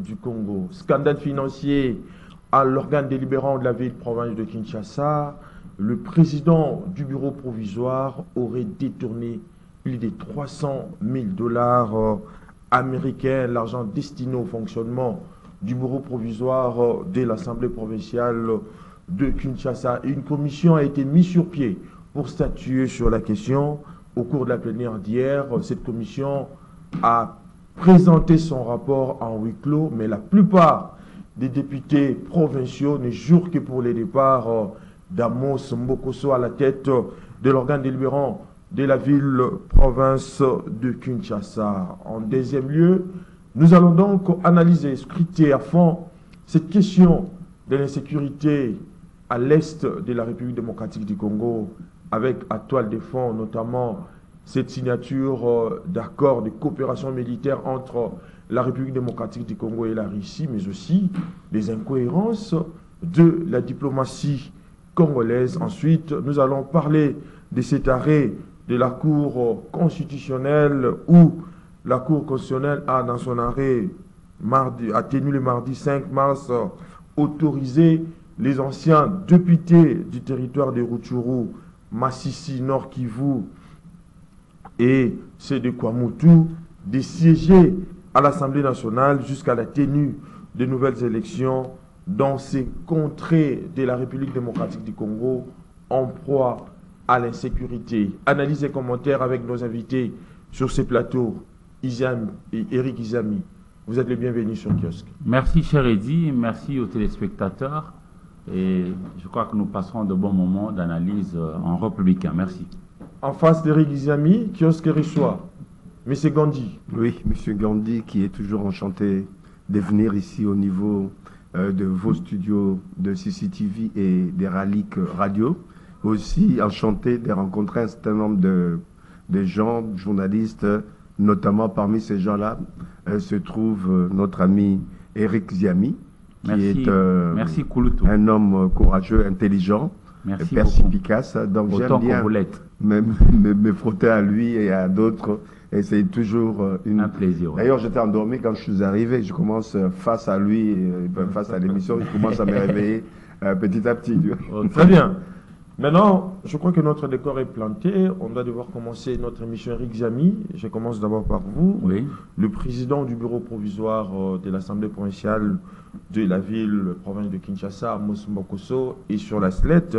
du Congo. Scandale financier à l'organe délibérant de la ville-province de Kinshasa. Le président du bureau provisoire aurait détourné plus de 300 000 dollars américains, l'argent destiné au fonctionnement du bureau provisoire de l'Assemblée provinciale de Kinshasa. Une commission a été mise sur pied pour statuer sur la question. Au cours de la plénière d'hier, cette commission a présenté son rapport en huis clos, mais la plupart des députés provinciaux ne jurent que pour les départs d'Amos Mbokosso à la tête de l'organe délibérant de la ville-province de Kinshasa. En deuxième lieu, nous allons donc analyser, scruter à fond cette question de l'insécurité à l'est de la République démocratique du Congo, avec à toile de fond notamment cette signature d'accord de coopération militaire entre la République démocratique du Congo et la Russie, mais aussi les incohérences de la diplomatie congolaise. Ensuite, nous allons parler de cet arrêt de la Cour constitutionnelle où la Cour constitutionnelle a, dans son arrêt tenu le mardi 5 mars, autorisé les anciens députés du territoire de Rutshuru, Masisi, Nord Kivu et ceux de Kwamutu de siéger à l'Assemblée nationale jusqu'à la tenue de nouvelles élections dans ces contrées de la République démocratique du Congo en proie à l'insécurité. Analyse et commentaires avec nos invités sur ces plateaux, Izami et Eric Izami. Vous êtes les bienvenus sur Kiosque. Merci cher Eddy, merci aux téléspectateurs et je crois que nous passerons de bons moments d'analyse en républicain. Merci. En face d'Eric Izami, Kiosque reçoit M. Gandhi. Oui, M. Gandhi qui est toujours enchanté de venir ici au niveau de vos studios de CCTV et des Raliques Radio. Aussi enchanté de rencontrer un certain nombre de gens, journalistes, notamment parmi ces gens-là se trouve notre ami Eric Izami, qui est merci, un homme courageux, intelligent, perspicace. Donc j'aime bien me frotter à lui et à d'autres. Et c'est toujours un plaisir. Ouais. D'ailleurs, j'étais endormi quand je suis arrivé. Je commence face à lui, face à l'émission, je commence à me réveiller petit à petit. Très bien. Maintenant, je crois que notre décor est planté. On va devoir commencer notre émission Eric Izami. Je commence d'abord par vous. Oui. Le président du bureau provisoire de l'Assemblée provinciale de la ville-province de Kinshasa, Amos Mbokosso, est sur la sellette.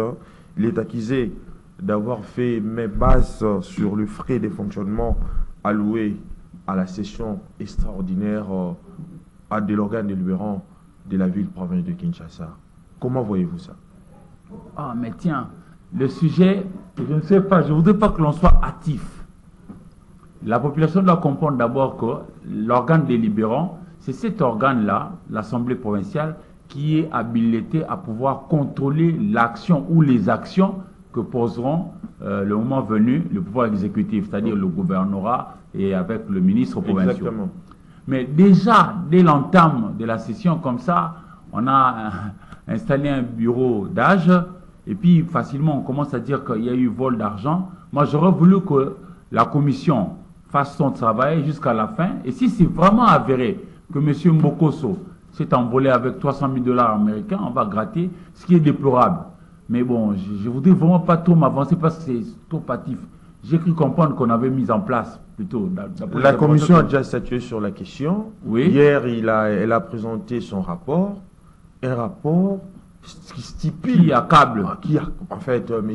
Il est accusé d'avoir fait main basse sur le frais de fonctionnement alloué à la session extraordinaire de l'organe délibérant de la ville-province de Kinshasa. Comment voyez-vous ça? Ah, mais tiens, le sujet, je ne sais pas, je ne voudrais pas que l'on soit hâtif. La population doit comprendre d'abord que l'organe délibérant, c'est cet organe-là, l'Assemblée provinciale, qui est habilité à pouvoir contrôler l'action ou les actions que poseront le moment venu le pouvoir exécutif, c'est-à-dire le gouvernorat et avec le ministre provincial. Exactement. Mais déjà, dès l'entame de la session comme ça, on a installé un bureau d'âge et puis facilement on commence à dire qu'il y a eu vol d'argent. Moi, j'aurais voulu que la commission fasse son travail jusqu'à la fin. Et si c'est vraiment avéré que M. Mbokosso s'est envolé avec 300 000 dollars américains, on va gratter, ce qui est déplorable. Mais bon, je ne voudrais vraiment pas trop m'avancer parce que c'est trop hâtif. J'ai cru comprendre qu'on avait mis en place plutôt. La commission a déjà statué sur la question. Oui. Hier, elle a présenté son rapport. Un rapport qui stipule. Qui accable. En fait, M.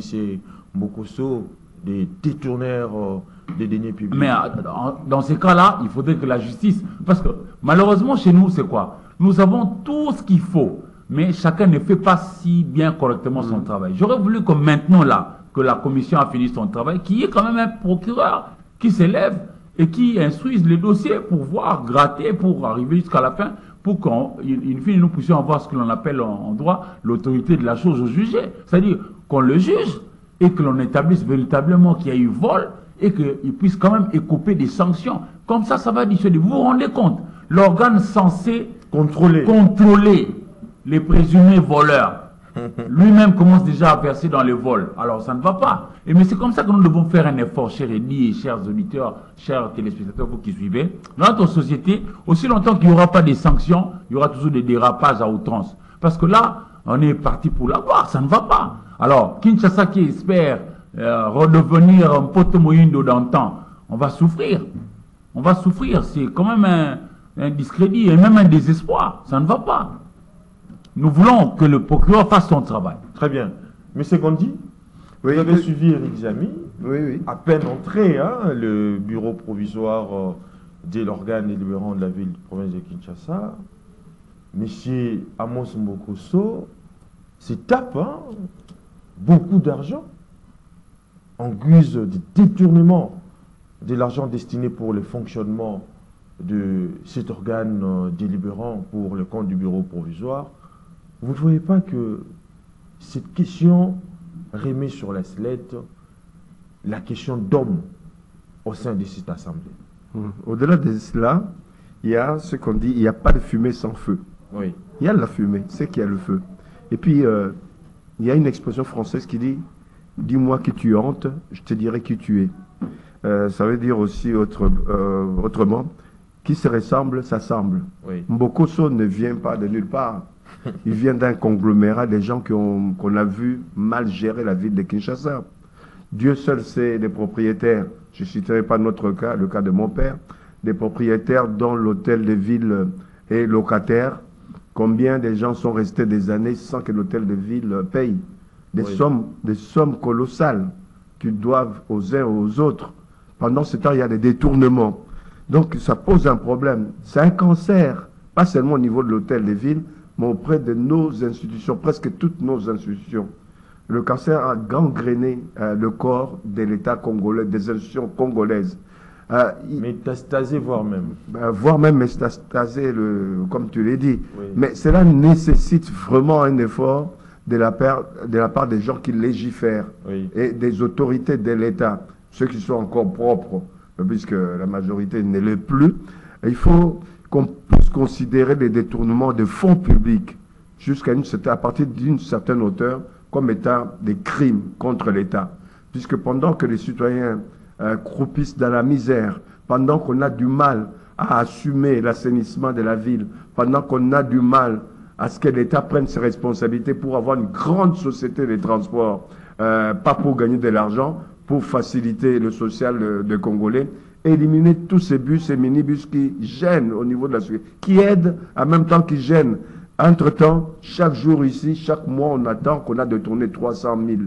Mbokosso, des détourneurs des deniers publics. Mais dans ces cas-là, il faudrait que la justice. Parce que malheureusement, chez nous, c'est quoi? Nous avons tout ce qu'il faut. Mais chacun ne fait pas si bien correctement son travail. J'aurais voulu que maintenant, là, que la commission a fini son travail, qu'il y ait quand même un procureur qui s'élève et qui instruise les dossiers pour voir, gratter, pour arriver jusqu'à la fin, pour qu'en fin, nous puissions avoir ce que l'on appelle en droit l'autorité de la chose au jugé. C'est-à-dire qu'on le juge et que l'on établisse véritablement qu'il y a eu vol et qu'il puisse quand même écoper des sanctions. Comme ça va dissuader. Vous vous rendez compte? L'organe censé contrôler les présumés voleurs Lui-même commence déjà à verser dans les vols. Alors ça ne va pas. Mais c'est comme ça que nous devons faire un effort, chers Eddy et chers auditeurs, chers téléspectateurs, vous qui suivez. Dans notre société, aussi longtemps qu'il n'y aura pas de sanctions, il y aura toujours des dérapages à outrance. Parce que là, on est parti pour l'avoir, ça ne va pas. Alors, Kinshasa qui espère redevenir un pote moyindo d'antan, on va souffrir. On va souffrir. C'est quand même un discrédit et même un désespoir. Ça ne va pas. Nous voulons que le procureur fasse son travail. Très bien. Monsieur Gondi, Oui, vous avez suivi Eric Zami. oui, oui. À peine entré, le bureau provisoire de l'organe délibérant de la ville de province de Kinshasa, monsieur Amos Mbokosso se tape beaucoup d'argent en guise de détournement de l'argent destiné pour le fonctionnement de cet organe délibérant pour le compte du bureau provisoire. Vous ne voyez pas que cette question remet sur la sellette la question d'homme au sein de cette assemblée? Au-delà de cela, il y a ce qu'on dit, il n'y a pas de fumée sans feu. Oui. Il y a la fumée, c'est qu'il y a le feu. Et puis, il y a une expression française qui dit « Dis-moi qui tu hantes, je te dirai qui tu es ». Ça veut dire aussi autrement, qui se ressemble, s'assemble. Oui. Mbokosso ne vient pas de nulle part. Il vient d'un conglomérat des gens qu'on a vu mal gérer la ville de Kinshasa. Dieu seul sait les propriétaires. Je ne citerai pas notre cas, le cas de mon père. Des propriétaires dont l'hôtel de ville est locataire. Combien de gens sont restés des années sans que l'hôtel de ville paye? Des sommes colossales qu'ils doivent aux uns et aux autres. Pendant ce temps, il y a des détournements. Donc, ça pose un problème. C'est un cancer, pas seulement au niveau de l'hôtel de ville, mais auprès de nos institutions, presque toutes nos institutions. Le cancer a gangréné le corps de l'État congolais, des institutions congolaises. Métastasé, voire même. Métastasé, comme tu l'as dit. Oui. Mais cela nécessite vraiment un effort de la part des gens qui légifèrent Oui. et des autorités de l'État, ceux qui sont encore propres, puisque la majorité ne l'est plus. Il faut qu'on puisse considérer les détournements de fonds publics à partir d'une certaine hauteur comme étant des crimes contre l'État. Puisque pendant que les citoyens croupissent dans la misère, pendant qu'on a du mal à assumer l'assainissement de la ville, pendant qu'on a du mal à ce que l'État prenne ses responsabilités pour avoir une grande société de transport, pas pour gagner de l'argent, pour faciliter le social des Congolais, éliminer tous ces bus et minibus qui gênent au niveau de la société, qui aident en même temps qu'ils gênent. Entre-temps, chaque jour ici, chaque mois, on attend qu'on a détourné 300 000,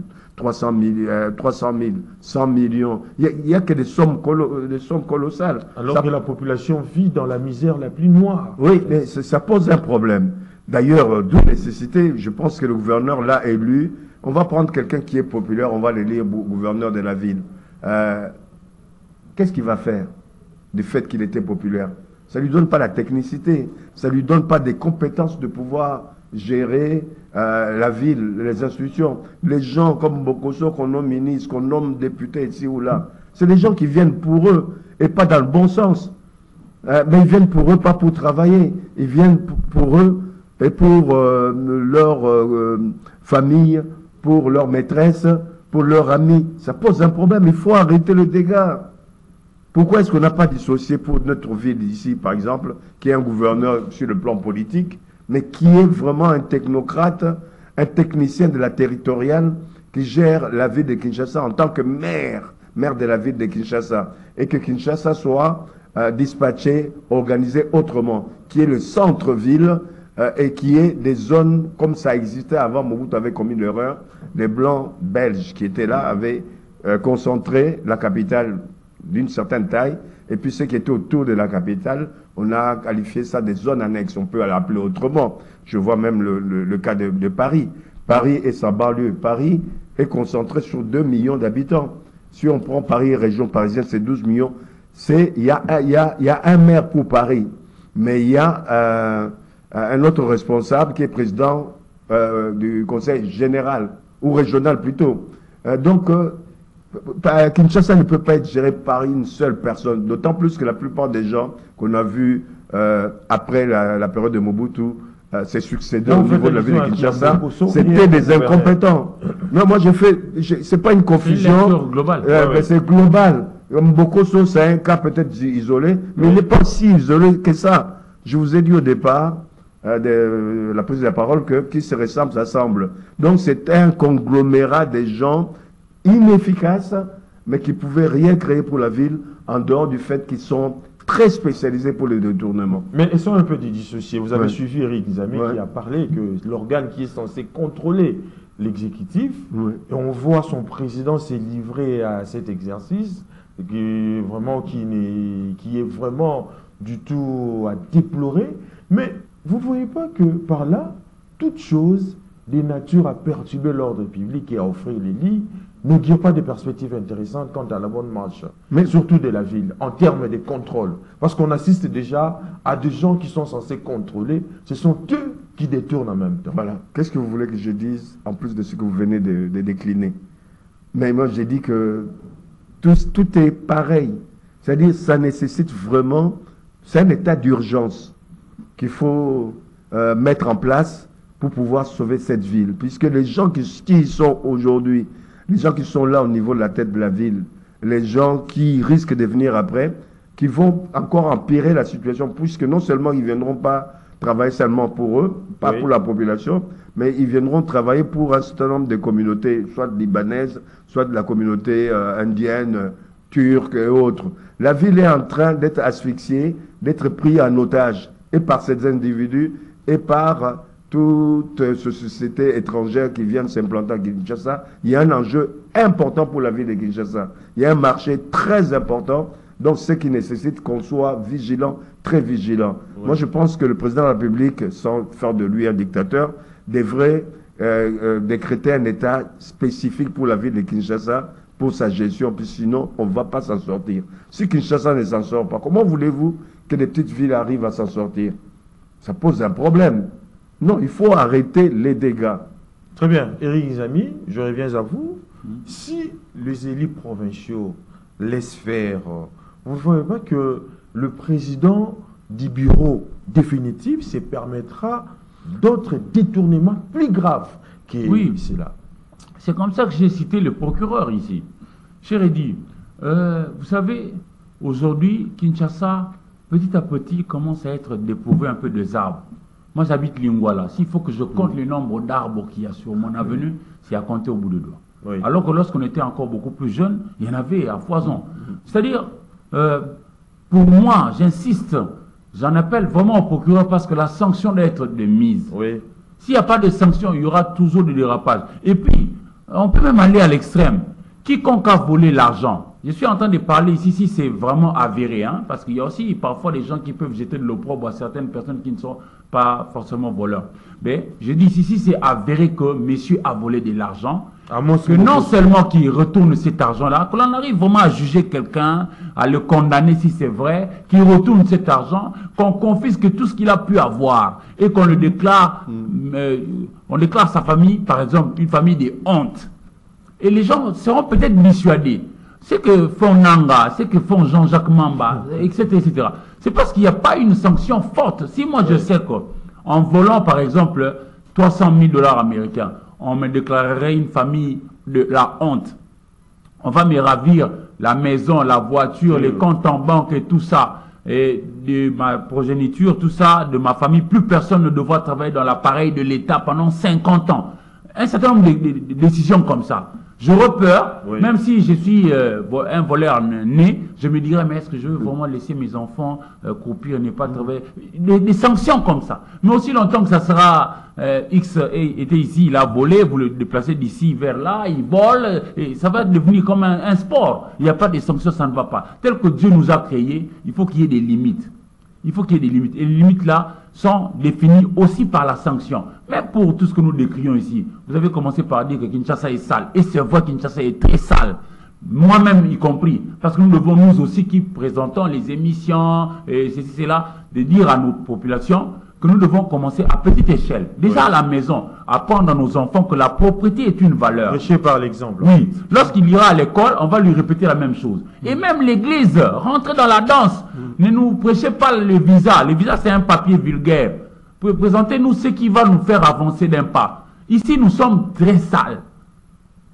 100 millions. Il n'y a que des sommes colossales. Alors que la population vit dans la misère la plus noire. Oui, mais ça pose un problème. D'ailleurs, d'où nécessité, je pense que le gouverneur l'a élu. On va prendre quelqu'un qui est populaire, on va l'élire gouverneur de la ville. Qu'est-ce qu'il va faire du fait qu'il était populaire? Ça ne lui donne pas la technicité, ça ne lui donne pas des compétences de pouvoir gérer la ville, les institutions. Les gens comme Bokoso, qu'on nomme ministre, qu'on nomme député ici ou là, c'est des gens qui viennent pour eux et pas dans le bon sens. Mais ils viennent pour eux, pas pour travailler. Ils viennent pour eux et pour leur famille, pour leur maîtresse, pour leurs amis. Ça pose un problème, il faut arrêter le dégât. Pourquoi est-ce qu'on n'a pas dissocié pour notre ville ici, par exemple, qui est un gouverneur sur le plan politique, mais qui est vraiment un technocrate, un technicien de la territoriale, qui gère la ville de Kinshasa en tant que maire de la ville de Kinshasa, et que Kinshasa soit dispatché, organisé autrement, qui est le centre-ville et qui est des zones comme ça existait avant. Mobutu avait commis l'erreur. Les Blancs belges qui étaient là avaient concentré la capitale d'une certaine taille, et puis ceux qui étaient autour de la capitale, on a qualifié ça des zones annexes, on peut l'appeler autrement. Je vois même le cas de Paris. Paris et sa banlieue. Paris est concentré sur 2 millions d'habitants. Si on prend Paris, région parisienne, c'est 12 millions. Il y a un maire pour Paris, mais il y a un autre responsable qui est président du conseil général, ou régional plutôt. Donc, Kinshasa ne peut pas être géré par une seule personne, d'autant plus que la plupart des gens qu'on a vus après la période de Mobutu s'est succédé au niveau de la ville de Kinshasa, c'était des incompétents. Non, moi c'est pas une confusion. Globale. C'est global. Mbokoso, c'est un cas peut-être isolé, mais il n'est pas si isolé que ça. Je vous ai dit au départ, la prise de la parole, que qui se ressemble, s'assemble. Donc c'est un conglomérat de gens inefficaces, mais qui ne pouvaient rien créer pour la ville, en dehors du fait qu'ils sont très spécialisés pour le détournement. Mais ils sont un peu dissociés. Vous avez suivi Eric Nzamé qui a parlé que l'organe qui est censé contrôler l'exécutif, et on voit son président s'est livré à cet exercice, qui est vraiment du tout à déplorer. Mais vous ne voyez pas que par là, toute chose de nature à perturber l'ordre public et à offrir les lits n'augure pas des perspectives intéressantes quant à la bonne marche, mais surtout de la ville, en termes de contrôle. Parce qu'on assiste déjà à des gens qui sont censés contrôler, ce sont eux qui détournent en même temps. Voilà. Qu'est-ce que vous voulez que je dise, en plus de ce que vous venez de décliner? Mais moi, j'ai dit que tout est pareil. C'est-à-dire, ça nécessite vraiment, c'est un état d'urgence qu'il faut mettre en place pour pouvoir sauver cette ville. Puisque les gens qui y sont aujourd'hui, les gens qui sont là au niveau de la tête de la ville, les gens qui risquent de venir après, qui vont encore empirer la situation, puisque non seulement ils ne viendront pas travailler seulement pour eux, pas pour la population, mais ils viendront travailler pour un certain nombre de communautés, soit libanaises, soit de la communauté indienne, turque et autres. La ville est en train d'être asphyxiée, d'être prise en otage, et par ces individus, et par toute cette société étrangère qui vient de s'implanter à Kinshasa. Il y a un enjeu important pour la ville de Kinshasa. Il y a un marché très important, donc ce qui nécessite qu'on soit vigilant, très vigilant. Moi, je pense que le président de la République, sans faire de lui un dictateur, devrait décréter un état spécifique pour la ville de Kinshasa, pour sa gestion, puis sinon, on ne va pas s'en sortir. Si Kinshasa ne s'en sort pas, comment voulez-vous que les petites villes arrivent à s'en sortir? Ça pose un problème. Non, il faut arrêter les dégâts. Très bien. Eric Nzamé, je reviens à vous. Si les élus provinciaux laissent faire, vous ne voyez pas que le président du bureau définitif se permettra d'autres détournements plus graves que cela? C'est comme ça que j'ai cité le procureur ici. J'ai dit, vous savez, aujourd'hui, Kinshasa, petit à petit, commence à être dépourvu un peu des arbres. Moi, j'habite Lingwala. S'il faut que je compte le nombre d'arbres qu'il y a sur mon avenue, c'est à compter au bout de doigts. Alors que lorsqu'on était encore beaucoup plus jeune, il y en avait à foison. C'est-à-dire, pour moi, j'insiste, j'en appelle vraiment au procureur parce que la sanction doit être de mise. S'il n'y a pas de sanction, il y aura toujours des dérapages. Et puis, on peut même aller à l'extrême. Quiconque a volé l'argent, je suis en train de parler ici, si c'est vraiment avéré, hein, parce qu'il y a aussi parfois des gens qui peuvent jeter de l'opprobre à certaines personnes qui ne sont pas forcément voleurs. Mais je dis ici, si c'est avéré que monsieur a volé de l'argent, que non seulement qu'il retourne cet argent-là, que l'on arrive vraiment à juger quelqu'un, à le condamner si c'est vrai, qu'il retourne cet argent, qu'on confisque tout ce qu'il a pu avoir et qu'on le déclare, on déclare sa famille, par exemple, une famille de honte. Et les gens seront peut-être dissuadés. Ce que font Nanga, ce que font Jean-Jacques Mamba, etc., etc. C'est parce qu'il n'y a pas une sanction forte. Si moi je sais qu'en volant par exemple 300 000 $ américains, on me déclarerait une famille de la honte. On va me ravir la maison, la voiture, les comptes en banque et tout ça, et de ma progéniture, tout ça, de ma famille. Plus personne ne devra travailler dans l'appareil de l'État pendant 50 ans. Un certain nombre de décisions comme ça. J'aurais peur, même si je suis un voleur né, je me dirais, mais est-ce que je veux vraiment laisser mes enfants croupir, ne pas travailler? Des sanctions comme ça. Mais aussi longtemps que ça sera X était ici, il a volé, vous le déplacez d'ici vers là, il vole, et ça va devenir comme un sport. Il n'y a pas de sanctions, ça ne va pas. Tel que Dieu nous a créés, il faut qu'il y ait des limites. Il faut qu'il y ait des limites. Et les limites là sont définies aussi par la sanction. Même pour tout ce que nous décrions ici. Vous avez commencé par dire que Kinshasa est sale. Et c'est vrai que Kinshasa est très sale. Moi-même y compris. Parce que nous devons nous aussi qui présentons les émissions, et ceci, cela, de dire à nos populations que nous devons commencer à petite échelle. Déjà à la maison, apprendre à nos enfants que la propriété est une valeur. Prêcher par l'exemple. Oui. Lorsqu'il ira à l'école, on va lui répéter la même chose. Et même l'église, rentrer dans la danse. Ne nous prêchez pas le visa. Le visa, c'est un papier vulgaire. Présentez-nous ce qui va nous faire avancer d'un pas. Ici, nous sommes très sales.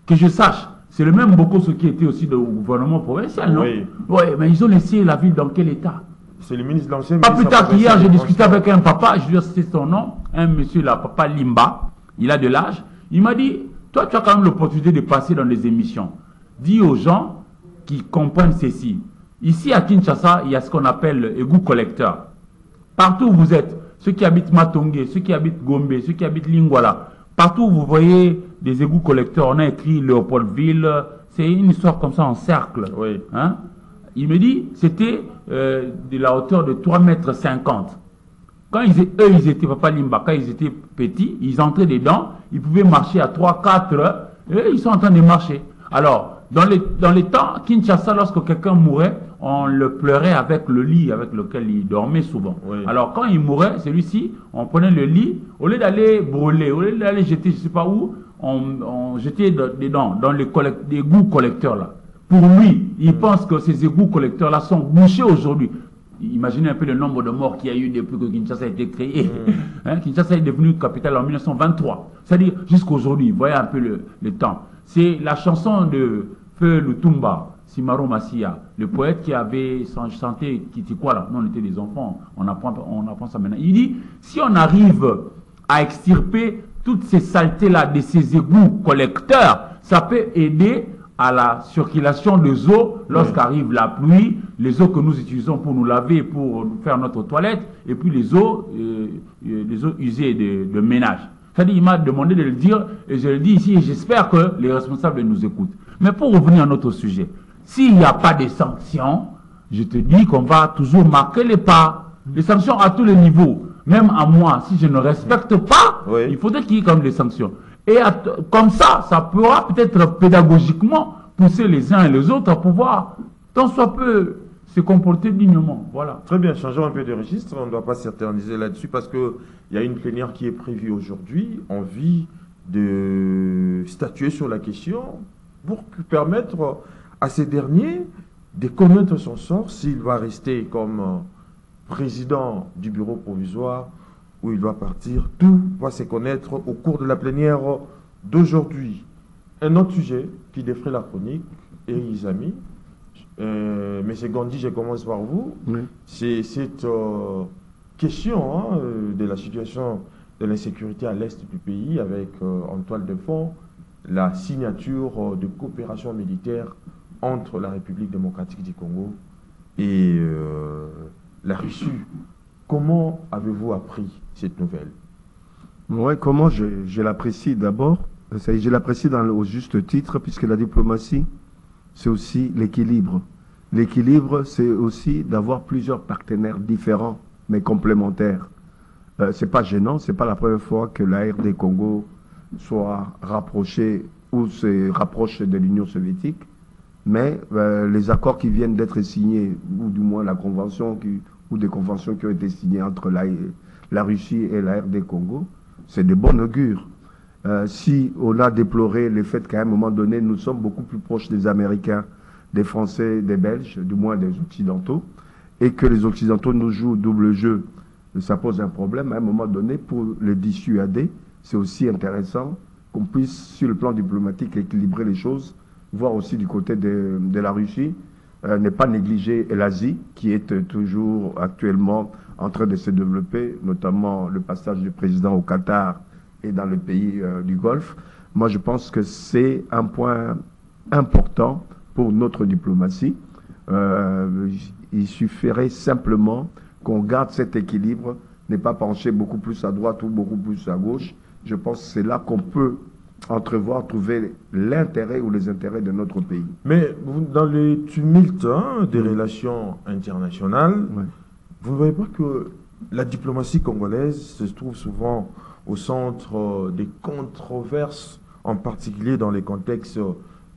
Que je sache, c'est le même Bokoso qui était aussi au gouvernement provincial, non? Oui. Oui, mais ils ont laissé la ville dans quel état? C'est le ministre de l'ancien Pas plus ministre tard qu'hier, j'ai discuté transport. avec un papa, je lui ai cité son nom, un monsieur là, papa Limba, il a de l'âge. Il m'a dit, toi tu as quand même l'opportunité de passer dans des émissions. Dis aux gens qui comprennent ceci. Ici à Kinshasa, il y a ce qu'on appelle égout collecteur. Partout où vous êtes, ceux qui habitent Matongé, ceux qui habitent Gombe, ceux qui habitent Lingwala, partout où vous voyez des égouts collecteurs, on a écrit Léopoldville, c'est une histoire comme ça en cercle. Oui. Hein? Il me dit, c'était de la hauteur de 3,50 mètres. Quand ils étaient, Papa Limba, quand ils étaient petits, ils entraient dedans, ils pouvaient marcher à 3-4, et ils sont en train de marcher. Alors, dans les temps, Kinshasa, lorsque quelqu'un mourait, on le pleurait avec le lit avec lequel il dormait souvent. Oui. Alors, quand il mourait, celui-ci, on prenait le lit, au lieu d'aller brûler, au lieu d'aller jeter, je ne sais pas où, on jetait dedans, dans les égouts collecteurs là. Pour lui, il pense que ces égouts collecteurs-là sont bouchés aujourd'hui. Imaginez un peu le nombre de morts qu'il y a eu depuis que Kinshasa a été créé. Hein, Kinshasa est devenu capitale en 1923. C'est-à-dire jusqu'aujourd'hui, voyez un peu le temps. C'est la chanson de Feu Lutumba, Simaro Massia, le poète qui avait chanté Kitikwala. Nous, on était des enfants, on apprend ça maintenant. Il dit, si on arrive à extirper toutes ces saletés-là de ces égouts collecteurs, ça peut aider à la circulation des eaux lorsqu'arrive la pluie, les eaux que nous utilisons pour nous laver, pour faire notre toilette, et puis les eaux usées de ménage. C'est-à-dire, il m'a demandé de le dire, et je le dis ici, et j'espère que les responsables nous écoutent. Mais pour revenir à notre sujet, s'il n'y a pas de sanctions, je te dis qu'on va toujours marquer les pas. Les sanctions à tous les niveaux. Même à moi, si je ne respecte pas, Oui. il faudrait qu'il y ait comme des sanctions. Et comme ça pourra peut-être pédagogiquement pousser les uns et les autres à pouvoir, tant soit peu, se comporter dignement. Voilà. Très bien, changeons un peu de registre. On ne doit pas s'éterniser là-dessus parce qu'il y a une plénière qui est prévue aujourd'hui. Envie de statuer sur la question pour permettre à ces derniers de connaître son sort, s'il va rester comme président du bureau provisoire ou il doit partir. Tout va se connaître au cours de la plénière d'aujourd'hui. Un autre sujet qui défraie la chronique, et les amis, Monsieur Gandhi, je commence par vous. Oui. C'est cette question de la situation de l'insécurité à l'est du pays avec en toile de fond la signature de coopération militaire entre la République démocratique du Congo et la Russie. Comment avez-vous appris cette nouvelle? Ouais, comment je l'apprécie d'abord? Je l'apprécie au juste titre, puisque la diplomatie, c'est aussi l'équilibre. L'équilibre, c'est aussi d'avoir plusieurs partenaires différents, mais complémentaires. C'est pas gênant, c'est pas la première fois que la RD Congo soit rapprochée ou se rapproche de l'Union soviétique, mais les accords qui viennent d'être signés, ou du moins la convention ou des conventions qui ont été signées entre la Russie et la RD Congo, c'est de bon augure. Si on a déploré le fait qu'à un moment donné, nous sommes beaucoup plus proches des Américains, des Français, des Belges, du moins des Occidentaux, et que les Occidentaux nous jouent double jeu, ça pose un problème. À un moment donné, pour les dissuader, c'est aussi intéressant qu'on puisse, sur le plan diplomatique, équilibrer les choses, voir aussi du côté de la Russie, ne pas négliger l'Asie, qui est toujours actuellement en train de se développer, notamment le passage du président au Qatar et dans les pays du Golfe. Moi, je pense que c'est un point important pour notre diplomatie. Il suffirait simplement qu'on garde cet équilibre, ne pas pencher beaucoup plus à droite ou beaucoup plus à gauche. Je pense que c'est là qu'on peut entrevoir, trouver l'intérêt ou les intérêts de notre pays. Mais dans les tumultes des relations internationales, Ouais. vous ne voyez pas que la diplomatie congolaise se trouve souvent au centre des controverses, en particulier dans les contextes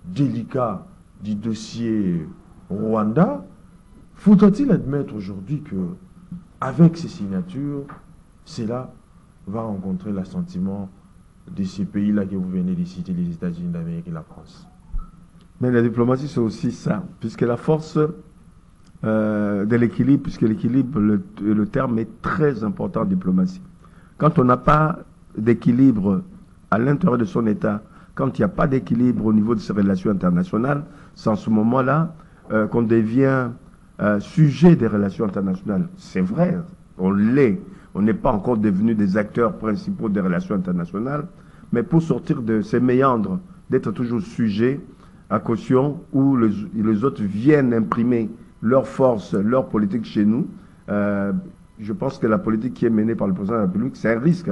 délicats du dossier Rwanda? Faudra-t-il admettre aujourd'hui que, avec ces signatures, cela va rencontrer l'assentiment de ces pays-là que vous venez de citer, les États-Unis d'Amérique et la France? Mais la diplomatie, c'est aussi ça, puisque la force de l'équilibre, puisque l'équilibre, le terme est très important en diplomatie. Quand on n'a pas d'équilibre à l'intérieur de son État, quand il n'y a pas d'équilibre au niveau de ses relations internationales, c'est en ce moment-là qu'on devient sujet des relations internationales. C'est vrai, on l'est. On n'est pas encore devenu des acteurs principaux des relations internationales, mais pour sortir de ces méandres, d'être toujours sujet à caution où les autres viennent imprimer leur force, leur politique chez nous, je pense que la politique qui est menée par le président de la République, c'est un risque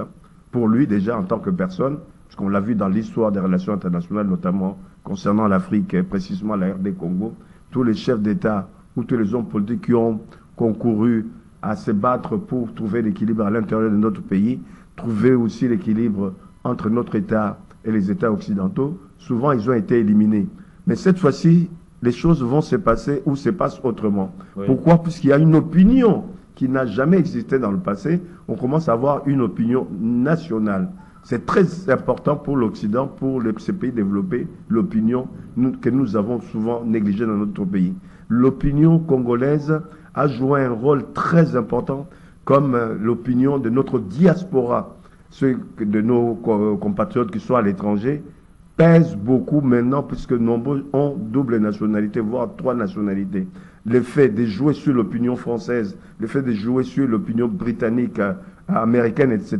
pour lui déjà en tant que personne, parce qu'on l'a vu dans l'histoire des relations internationales, notamment concernant l'Afrique, précisément la RD Congo, tous les chefs d'État ou tous les hommes politiques qui ont concouru à se battre pour trouver l'équilibre à l'intérieur de notre pays, trouver aussi l'équilibre entre notre État et les États occidentaux, souvent ils ont été éliminés. Mais cette fois-ci, les choses vont se passer ou se passent autrement. Oui. Pourquoi? Puisqu'il y a une opinion qui n'a jamais existé dans le passé, on commence à avoir une opinion nationale. C'est très important pour l'Occident, pour ces pays développés, l'opinion que nous avons souvent négligée dans notre pays. L'opinion congolaise a joué un rôle très important comme l'opinion de notre diaspora. Ceux de nos compatriotes qui sont à l'étranger pèsent beaucoup maintenant puisque nombreux ont double nationalité, voire 3 nationalités. Le fait de jouer sur l'opinion française, le fait de jouer sur l'opinion britannique, américaine, etc.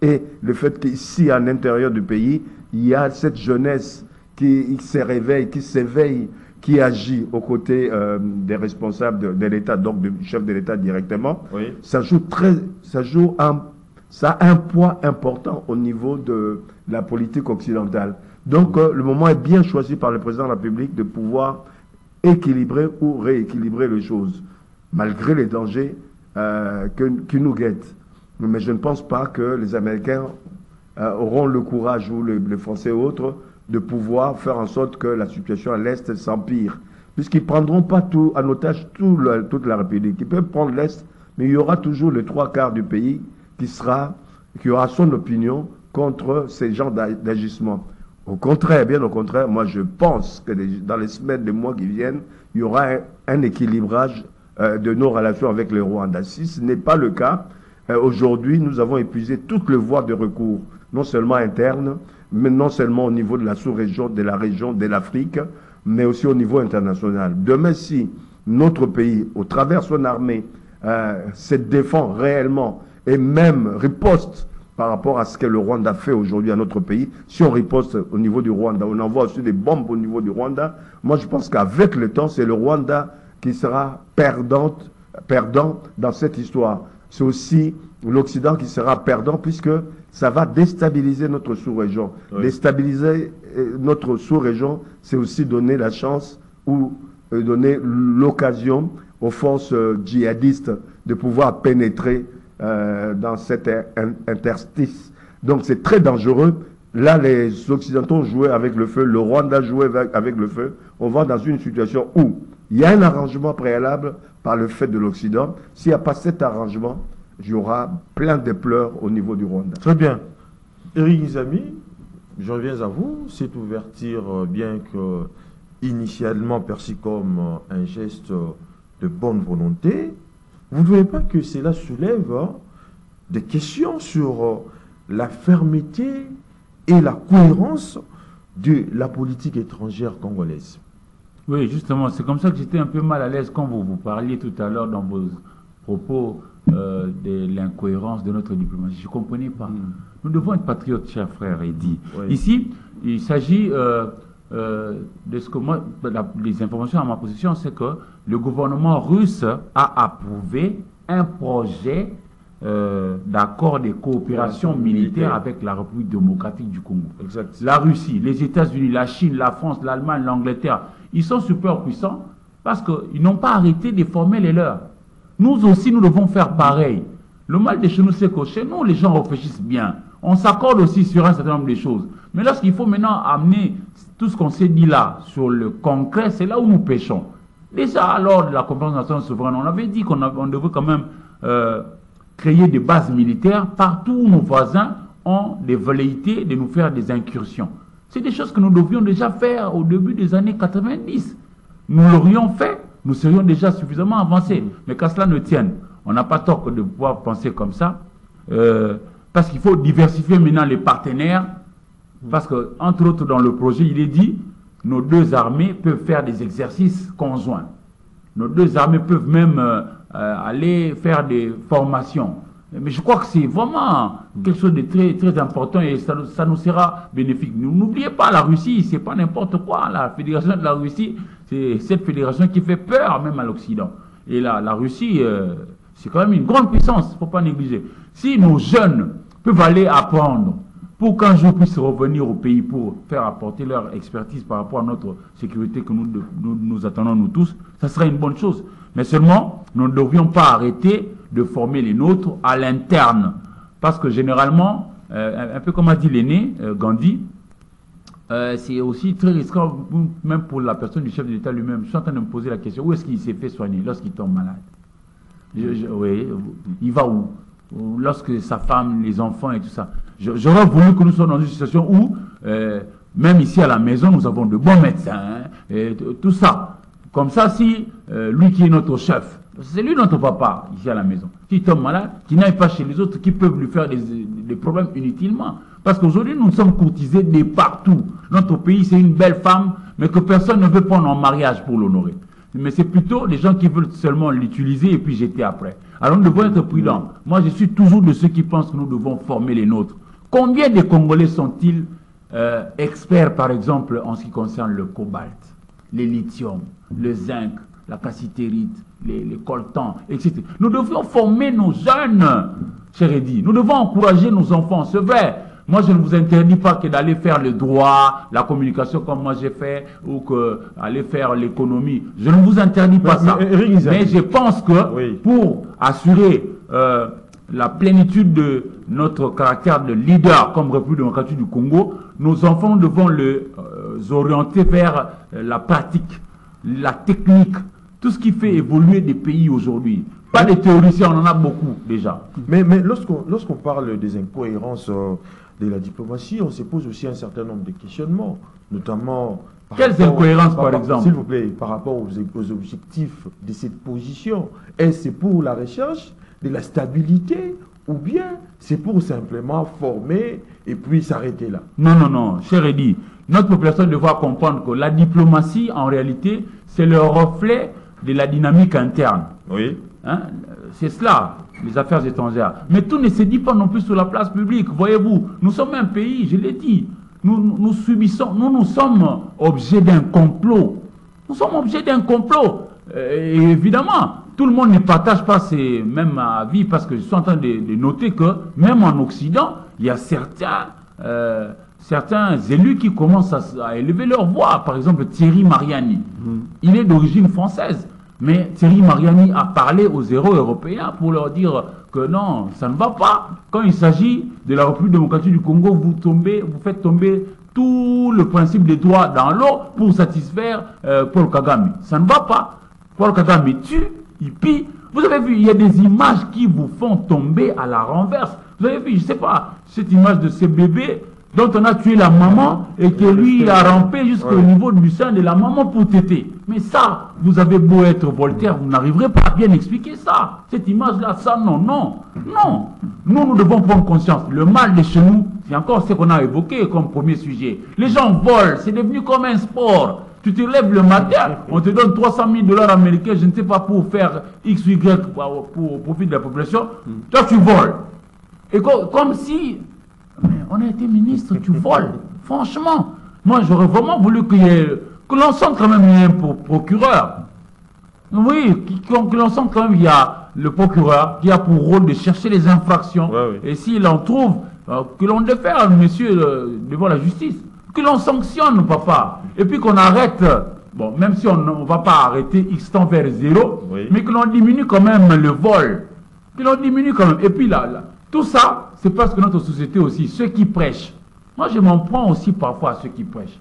Et le fait qu'ici, à l'intérieur du pays, il y a cette jeunesse qui se réveille, qui s'éveille, qui agit aux côtés des responsables de l'État, donc du chef de l'État directement. Oui. Ça a un poids important au niveau de la politique occidentale. Donc, le moment est bien choisi par le président de la République de pouvoir équilibrer ou rééquilibrer les choses, malgré les dangers qui nous guettent. Mais je ne pense pas que les Américains auront le courage, ou les Français et autres, de pouvoir faire en sorte que la situation à l'Est s'empire. Puisqu'ils ne prendront pas tout en otage toute la République. Ils peuvent prendre l'Est, mais il y aura toujours les 3/4 du pays qui aura son opinion contre ces genres d'agissement. Au contraire, bien au contraire, moi je pense que dans les semaines, les mois qui viennent, il y aura un équilibrage de nos relations avec le Rwanda. Si ce n'est pas le cas, aujourd'hui nous avons épuisé toutes les voies de recours, non seulement internes, mais non seulement au niveau de la sous-région, de la région, de l'Afrique, mais aussi au niveau international. Demain, si notre pays, au travers de son armée, se défend réellement et même riposte par rapport à ce que le Rwanda fait aujourd'hui à notre pays, si on riposte au niveau du Rwanda, on envoie aussi des bombes au niveau du Rwanda, moi je pense qu'avec le temps, c'est le Rwanda qui sera perdant dans cette histoire. C'est aussi l'Occident qui sera perdant puisque ça va déstabiliser notre sous-région. Oui. Déstabiliser notre sous-région, c'est aussi donner la chance ou donner l'occasion aux forces djihadistes de pouvoir pénétrer dans cet interstice. Donc c'est très dangereux. Là, les Occidentaux ont joué avec le feu, le Rwanda jouait avec le feu. On va dans une situation où il y a un arrangement préalable par le fait de l'Occident. S'il n'y a pas cet arrangement, il y aura plein de pleurs au niveau du Rwanda. Très bien. Éric Nzami, je reviens à vous. Cette ouverture, bien que initialement perçue comme un geste de bonne volonté, vous ne trouvez pas que cela soulève des questions sur la fermeté et la cohérence de la politique étrangère congolaise? Oui, justement, c'est comme ça que j'étais un peu mal à l'aise quand vous parliez tout à l'heure dans vos propos de l'incohérence de notre diplomatie. Je ne comprenais pas. Nous devons être patriotes, cher frère Eddy. Oui. Ici, il s'agit de ce que moi, les informations à ma position, c'est que le gouvernement russe a approuvé un projet d'accord de coopération militaire avec la République démocratique du Congo. Exact. La Russie, les États-Unis, la Chine, la France, l'Allemagne, l'Angleterre, ils sont super puissants parce qu'ils n'ont pas arrêté de former les leurs. Nous aussi, nous devons faire pareil. Le mal de chez nous, c'est que chez nous, les gens réfléchissent bien. On s'accorde aussi sur un certain nombre de choses. Mais lorsqu'il faut maintenant amener tout ce qu'on s'est dit là sur le concret, c'est là où nous pêchons. Déjà, lors de la conférence nationale souveraine, on avait dit qu'on devait quand même créer des bases militaires partout où nos voisins ont des velléités de nous faire des incursions. C'est des choses que nous devions déjà faire au début des années 90. Nous l'aurions fait, nous serions déjà suffisamment avancés. Mais qu'à cela ne tienne, on n'a pas tort que de pouvoir penser comme ça. parce qu'il faut diversifier maintenant les partenaires, parce que, entre autres, dans le projet, il est dit, nos deux armées peuvent faire des exercices conjoints. Nos deux armées peuvent même aller faire des formations. Mais je crois que c'est vraiment quelque chose de très, très important et ça nous sera bénéfique. N'oubliez pas, la Russie, c'est pas n'importe quoi. La fédération de la Russie, c'est cette fédération qui fait peur même à l'Occident. Et la Russie, c'est quand même une grande puissance, il ne faut pas négliger. Si nos jeunes peuvent aller apprendre pour qu'un jour puissent revenir au pays pour faire apporter leur expertise par rapport à notre sécurité que nous attendons nous tous, ça serait une bonne chose. Mais seulement, nous ne devrions pas arrêter de former les nôtres à l'interne. Parce que généralement, un peu comme a dit l'aîné, Gandhi, c'est aussi très risquant, même pour la personne du chef de l'État lui-même. Je suis en train de me poser la question, où est-ce qu'il s'est fait soigner lorsqu'il tombe malade? Oui, il va où? Lorsque sa femme, les enfants et tout ça. J'aurais voulu que nous soyons dans une situation où, même ici à la maison, nous avons de bons médecins, hein, et tout ça. Comme ça, si lui qui est notre chef, c'est lui notre papa ici à la maison, qui tombe malade, qui n'aille pas chez les autres, qui peuvent lui faire des problèmes inutilement. Parce qu'aujourd'hui, nous sommes courtisés de partout. Notre pays, c'est une belle femme, mais que personne ne veut prendre en mariage pour l'honorer. Mais c'est plutôt les gens qui veulent seulement l'utiliser et puis jeter après. Alors nous devons être prudents. Moi, je suis toujours de ceux qui pensent que nous devons former les nôtres. Combien de Congolais sont-ils experts, par exemple, en ce qui concerne le cobalt, les lithium, le zinc, la cassitérite, les coltans, etc. Nous devions former nos jeunes, cher Eddy. Nous devons encourager nos enfants. C'est vrai. Moi, je ne vous interdis pas que d'aller faire le droit, la communication comme moi j'ai fait, ou que aller faire l'économie. Je ne vous interdis pas ça. Mais je pense que pour assurer la plénitude de notre caractère de leader comme République démocratique du Congo, nos enfants devons les orienter vers la pratique, la technique, tout ce qui fait évoluer des pays aujourd'hui. Pas des théoriciens, on en a beaucoup déjà. Mais lorsqu'on parle des incohérences de la diplomatie, on se pose aussi un certain nombre de questionnements, notamment... Quelles incohérences, par exemple? S'il vous plaît, par rapport aux objectifs de cette position. Est-ce pour la recherche de la stabilité ou bien c'est pour simplement former et puis s'arrêter là? Non, non, non, cher Eddy, notre population devra comprendre que la diplomatie, en réalité, c'est le reflet de la dynamique interne. Oui. Hein? C'est cela, les affaires étrangères. Mais tout ne se dit pas non plus sur la place publique. Voyez-vous, nous sommes un pays, je l'ai dit, nous subissons, nous sommes objets d'un complot. Nous sommes objets d'un complot. Et évidemment, tout le monde ne partage pas ces mêmes avis parce que je suis en train de noter que même en Occident, il y a certains élus qui commencent à élever leur voix. Par exemple, Thierry Mariani. Il est d'origine française. Mais Thierry Mariani a parlé aux héros européens pour leur dire que non, ça ne va pas. Quand il s'agit de la République démocratique du Congo, vous faites tomber tout le principe des droits dans l'eau pour satisfaire Paul Kagame. Ça ne va pas. Paul Kagame tue, il pille. Vous avez vu, il y a des images qui vous font tomber à la renverse. Vous avez vu, je ne sais pas, cette image de ce bébé dont on a tué la maman et que lui, il a rampé jusqu'au niveau du sein de la maman pour téter. Mais ça, vous avez beau être Voltaire, vous n'arriverez pas à bien expliquer ça. Cette image-là, ça, non, non, non. Nous devons prendre conscience. Le mal de chez nous, c'est encore ce qu'on a évoqué comme premier sujet. Les gens volent, c'est devenu comme un sport. Tu te lèves le matin, on te donne 300 000 $ américains, je ne sais pas, pour faire X, Y, pour profit de la population. Toi, tu voles. Et comme si... Mais on a été ministre, tu voles. Franchement, moi j'aurais vraiment voulu que l'ensemble quand même il y ait un procureur. Oui, que l'ensemble quand même il y a le procureur qui a pour rôle de chercher les infractions. Ouais, oui. Et s'il en trouve, que l'on défère monsieur devant la justice. Que l'on sanctionne, papa. Et puis qu'on arrête, bon, même si on ne va pas arrêter X temps vers zéro, oui, mais que l'on diminue quand même le vol. Que l'on diminue quand même. Et puis là, tout ça, c'est parce que notre société aussi, ceux qui prêchent, moi je m'en prends aussi parfois à ceux qui prêchent.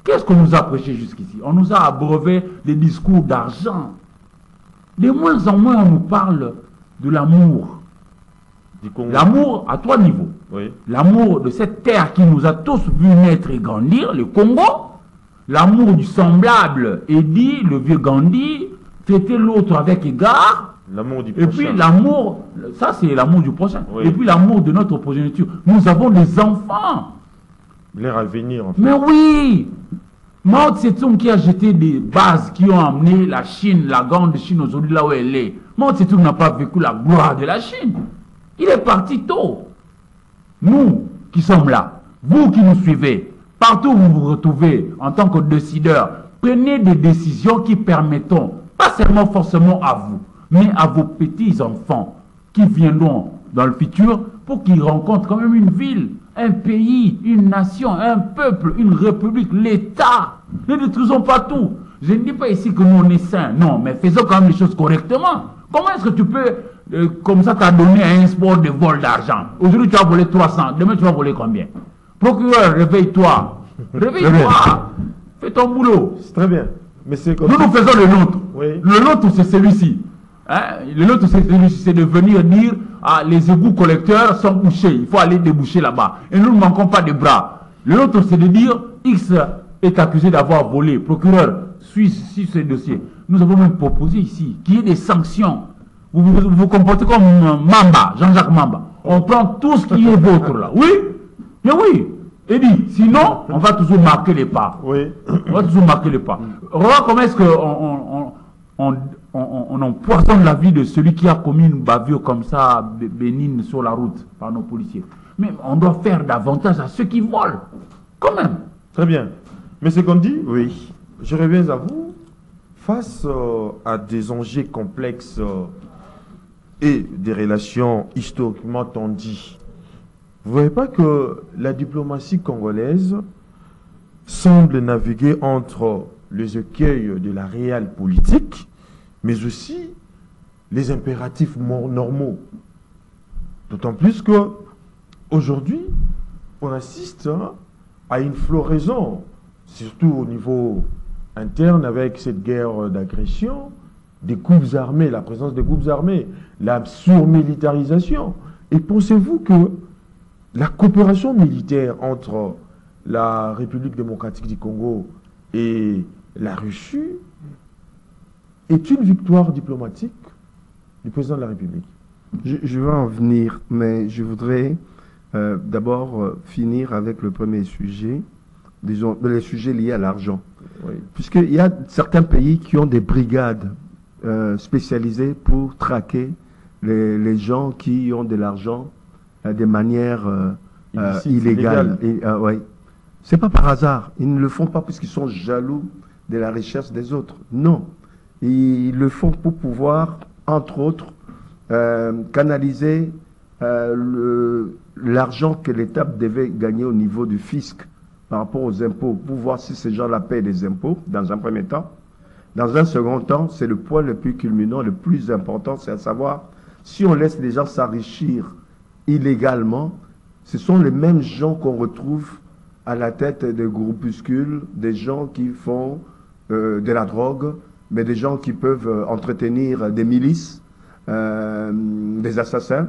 Qu'est-ce qu'on nous a prêché jusqu'ici? On nous a abreuvé des discours d'argent. De moins en moins, on nous parle de l'amour. L'amour à trois niveaux. Oui. L'amour de cette terre qui nous a tous vu naître et grandir, le Congo. L'amour du semblable, Eddy, le vieux Gandhi, traiter l'autre avec égard. L'amour du Et prochain. puis l'amour, ça c'est l'amour du prochain. Oui. Et puis l'amour de notre progéniture. Nous avons des enfants. L'air à venir, en fait. Mais oui, Mao Tse-tung qui a jeté des bases qui ont amené la Chine, la grande Chine aujourd'hui là où elle est. Mao Tse-tung n'a pas vécu la gloire de la Chine. Il est parti tôt. Nous qui sommes là, vous qui nous suivez, partout où vous vous retrouvez en tant que décideurs, prenez des décisions qui permettront, pas seulement forcément à vous, mais à vos petits-enfants qui viendront dans le futur pour qu'ils rencontrent quand même une ville, un pays, une nation, un peuple, une république, l'État. Ne détruisons pas tout. Je ne dis pas ici que nous on est saints, non, mais faisons quand même les choses correctement. Comment est-ce que tu peux, comme ça, t'adonner à un sport de vol d'argent? Aujourd'hui tu vas voler 300, demain tu vas voler combien? Procureur, réveille-toi. Réveille-toi. Fais ton boulot. C'est très bien. Mais c'est comme Nous faisons le nôtre. Oui. Le nôtre, c'est celui-ci. Hein? Le nôtre, c'est celui-ci. C'est de venir dire, ah, les égouts collecteurs sont bouchés. Il faut aller déboucher là-bas. Et nous ne manquons pas de bras. Le nôtre, c'est de dire, X est accusé d'avoir volé. Procureur, suis ce dossier. Nous avons même proposé ici qu'il y ait des sanctions. Vous comportez comme Mamba, Jean-Jacques Mamba. On prend tout ce qui est vôtre là. Oui? Mais oui. Et dit, sinon, on va toujours marquer les pas. Oui. On va toujours marquer les pas. Regarde comment est-ce qu'on on empoisonne la vie de celui qui a commis une bavure comme ça, bénigne sur la route, par nos policiers. Mais on doit faire davantage à ceux qui volent. Quand même. Très bien. Mais c'est qu'on dit, Oui. je reviens à vous, face à des enjeux complexes et des relations historiquement tendues, vous ne voyez pas que la diplomatie congolaise semble naviguer entre les écueils de la réelle politique, mais aussi les impératifs normaux. D'autant plus que aujourd'hui, on assiste à une floraison, surtout au niveau interne avec cette guerre d'agression, des groupes armés, la présence des groupes armés, la surmilitarisation. Et pensez-vous que la coopération militaire entre la République démocratique du Congo et la Russie est une victoire diplomatique du président de la République? Je vais en venir, mais je voudrais d'abord finir avec le premier sujet, disons, les sujets liés à l'argent. Oui. Puisqu'il y a certains pays qui ont des brigades spécialisées pour traquer les gens qui ont de l'argent de manière Illicite, illégale. Ouais. C'est pas par hasard. Ils ne le font pas parce qu'ils sont jaloux de la richesse des autres. Non. Ils le font pour pouvoir, entre autres, canaliser l'argent que l'État devait gagner au niveau du fisc par rapport aux impôts, pour voir si ces gens-là paient des impôts, dans un premier temps. Dans un second temps, c'est le point le plus culminant, le plus important, c'est à savoir, si on laisse les gens s'enrichir illégalement, ce sont les mêmes gens qu'on retrouve à la tête des groupuscules, des gens qui font de la drogue, mais des gens qui peuvent entretenir des milices, des assassins.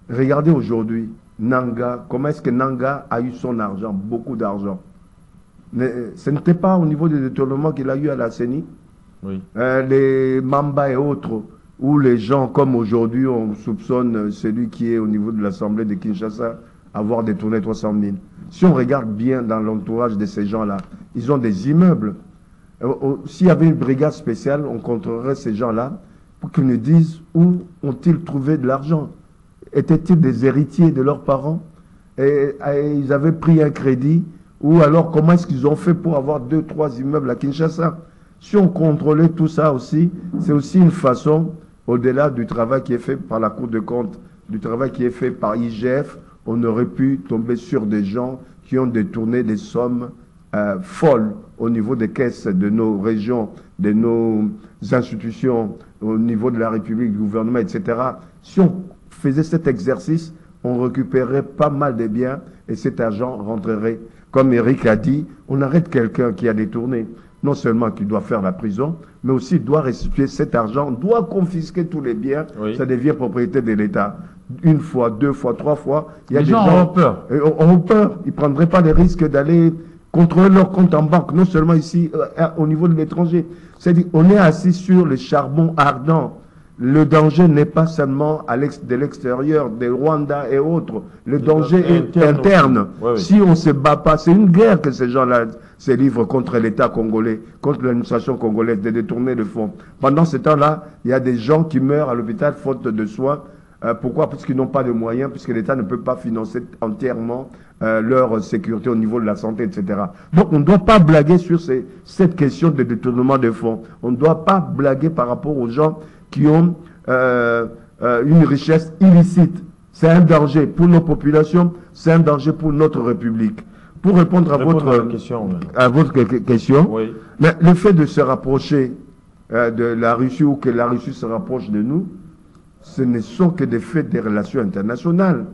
Regardez aujourd'hui, Nanga, comment est-ce que Nanga a eu son argent, beaucoup d'argent. Ce n'était pas au niveau des détournements qu'il a eu à la CENI. Oui. Les Mamba et autres, où les gens, comme aujourd'hui, on soupçonne celui qui est au niveau de l'Assemblée de Kinshasa avoir détourné 300 000. Si on regarde bien dans l'entourage de ces gens-là, ils ont des immeubles. S'il y avait une brigade spéciale, on contrôlerait ces gens-là pour qu'ils nous disent où ont-ils trouvé de l'argent. Étaient-ils des héritiers de leurs parents et ils avaient pris un crédit, ou alors comment est-ce qu'ils ont fait pour avoir 2, 3 immeubles à Kinshasa? Si on contrôlait tout ça aussi, c'est aussi une façon, au-delà du travail qui est fait par la Cour de compte, du travail qui est fait par IGF, on aurait pu tomber sur des gens qui ont détourné des sommes folles au niveau des caisses de nos régions, de nos institutions, au niveau de la République, du gouvernement, etc. Si on faisait cet exercice, on récupérait pas mal de biens et cet argent rentrerait. Comme Eric a dit, on arrête quelqu'un qui a détourné. Non seulement qu'il doit faire la prison, mais aussi doit restituer cet argent, doit confisquer tous les biens, oui. Ça devient propriété de l'État. Une fois, 2 fois, 3 fois, il y a Les des gens ont peur. ont peur. Ils ne prendraient pas le risque d'aller contrôler leur compte en banque, non seulement ici, au niveau de l'étranger. C'est-à-dire on est assis sur le charbon ardent. le danger n'est pas seulement de l'extérieur, des Rwanda et autres. Le danger est interne. Ouais, si on ne se bat pas, c'est une guerre que ces gens-là se livrent contre l'État congolais, contre l'administration congolaise, de détourner le fonds. Pendant ce temps-là, il y a des gens qui meurent à l'hôpital faute de soins. Pourquoi? Parce qu'ils n'ont pas de moyens, puisque l'État ne peut pas financer entièrement leur sécurité au niveau de la santé, etc. Donc on ne doit pas blaguer sur cette question de détournement de fonds. On ne doit pas blaguer par rapport aux gens qui ont une richesse illicite. C'est un danger pour nos populations, c'est un danger pour notre République. Pour répondre à votre question, oui. Mais le fait de se rapprocher de la Russie ou que la Russie se rapproche de nous, ce ne sont que des faits des relations internationales.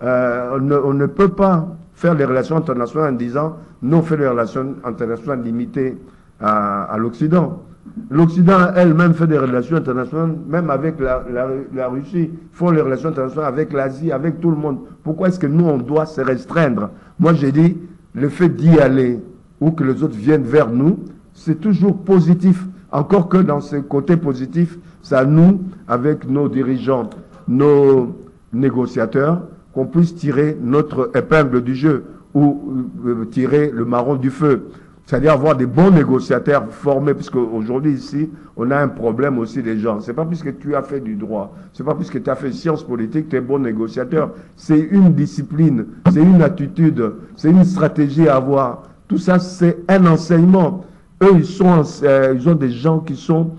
On ne peut pas faire les relations internationales en disant nous on fait les relations internationales limitées à l'Occident. L'Occident elle-même fait des relations internationales, même avec la Russie, font les relations internationales avec l'Asie, avec tout le monde. Pourquoi est-ce que nous on doit se restreindre? Moi j'ai dit, le fait d'y aller ou que les autres viennent vers nous, c'est toujours positif. Encore que dans ce côté positif, c'est à nous, avec nos dirigeants, nos négociateurs, qu'on puisse tirer notre épingle du jeu ou tirer le marron du feu. C'est-à-dire avoir des bons négociateurs formés, puisque aujourd'hui ici, on a un problème aussi des gens. C'est pas puisque tu as fait du droit, c'est pas puisque tu as fait sciences politiques, tu es bon négociateur. C'est une discipline, c'est une attitude, c'est une stratégie à avoir. Tout ça, c'est un enseignement. Eux, ils ont des gens qui sont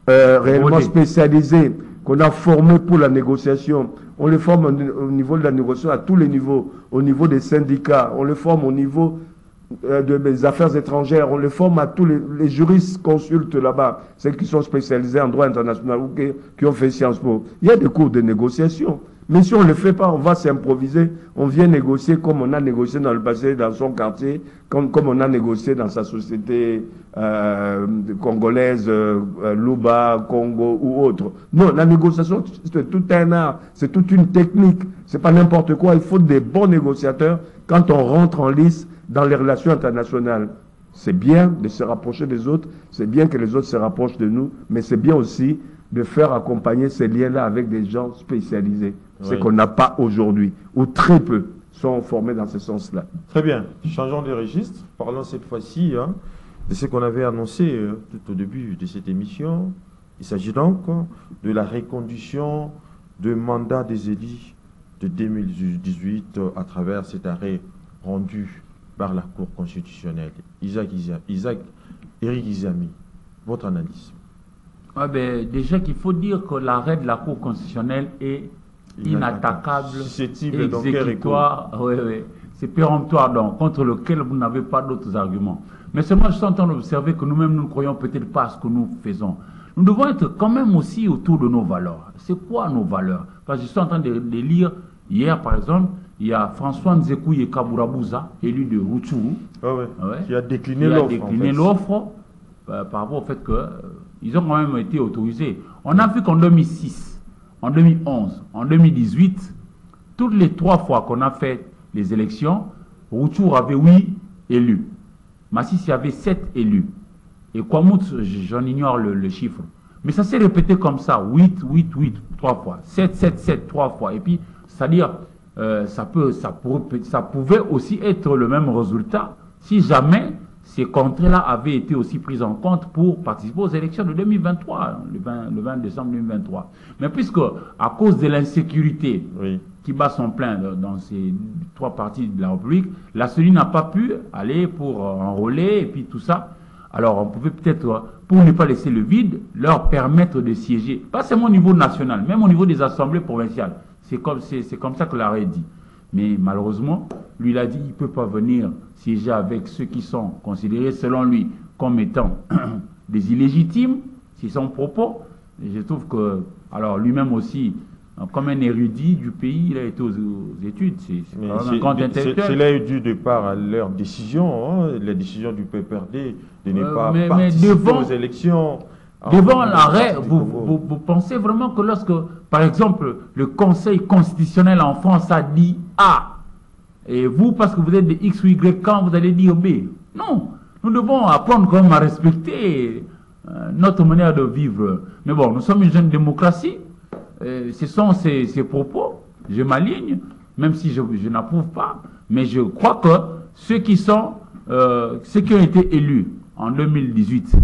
réellement spécialisés, qu'on a formés pour la négociation. On les forme au niveau de la négociation à tous les niveaux, au niveau des syndicats, on les forme au niveau des affaires étrangères, on les forme à tous les juristes consultent là-bas, ceux qui sont spécialisés en droit international ou qui ont fait Sciences Po. Il y a des cours de négociation. Mais si on ne le fait pas, on va s'improviser. On vient négocier comme on a négocié dans le passé, dans son quartier, comme on a négocié dans sa société congolaise, Luba, Congo ou autre. Non, la négociation, c'est tout un art, c'est toute une technique. C'est pas n'importe quoi. Il faut des bons négociateurs quand on rentre en lice dans les relations internationales. C'est bien de se rapprocher des autres, c'est bien que les autres se rapprochent de nous, mais c'est bien aussi de faire accompagner ces liens-là avec des gens spécialisés. Oui. C'est qu'on n'a pas aujourd'hui, ou très peu sont formés dans ce sens-là. Très bien. Changeons de registre. Parlons cette fois-ci de ce qu'on avait annoncé tout au début de cette émission. Il s'agit donc de la reconduction du mandat des édits de 2018 à travers cet arrêt rendu par la Cour constitutionnelle. Éric Izami, votre analyse. Déjà qu'il faut dire que l'arrêt de la Cour constitutionnelle est inattaquable, exécutoire, c'est péremptoire, donc, contre lequel vous n'avez pas d'autres arguments. Mais seulement je suis en train d'observer que nous-mêmes, nous ne croyons peut-être pas à ce que nous faisons. Nous devons être quand même aussi autour de nos valeurs. C'est quoi nos valeurs? Parce que je suis en train de lire, hier par exemple, il y a François Nzekouye Kaburabuza, élu de Rutshuru, qui a décliné l'offre par rapport au fait qu'ils ont quand même été autorisés. On a vu qu'en 2006, en 2011, en 2018, toutes les 3 fois qu'on a fait les élections, Rutshuru avait 8 élus. Masisi avait 7 élus. Et Kwamut, j'en ignore le chiffre. Mais ça s'est répété comme ça, 8, 8, 8, 3 fois. 7, 7, 7, 3 fois. Et puis, c'est-à-dire, ça pouvait aussi être le même résultat si jamais ces contrées-là avaient été aussi prises en compte pour participer aux élections de 2023, le 20 décembre 2023. Mais puisque, à cause de l'insécurité qui bat son plein dans ces 3 parties de la République, la CENI n'a pas pu aller pour enrôler et puis tout ça. Alors, on pouvait peut-être, pour ne pas laisser le vide, leur permettre de siéger, pas seulement au niveau national, même au niveau des assemblées provinciales. C'est comme ça que l'arrêt dit. Mais malheureusement, lui, il a dit qu'il ne peut pas venir siéger avec ceux qui sont considérés, selon lui, comme étant des illégitimes, c'est son propos. Et je trouve que, alors lui-même aussi, comme un érudit du pays, il a été aux études. C'est un compte intellectuel. Cela est dû de part à leur décision, la décision du PPRD de ne pas participer aux élections. Devant l'arrêt, vous pensez vraiment que lorsque, par exemple, le Conseil constitutionnel en France a dit A, et vous, parce que vous êtes de X ou Y, quand vous allez dire B? Non, nous devons apprendre quand même à respecter notre manière de vivre. Mais bon, nous sommes une jeune démocratie. Ce sont ces propos. Je m'aligne, même si je n'approuve pas. Mais je crois que ceux qui ont été élus en 2018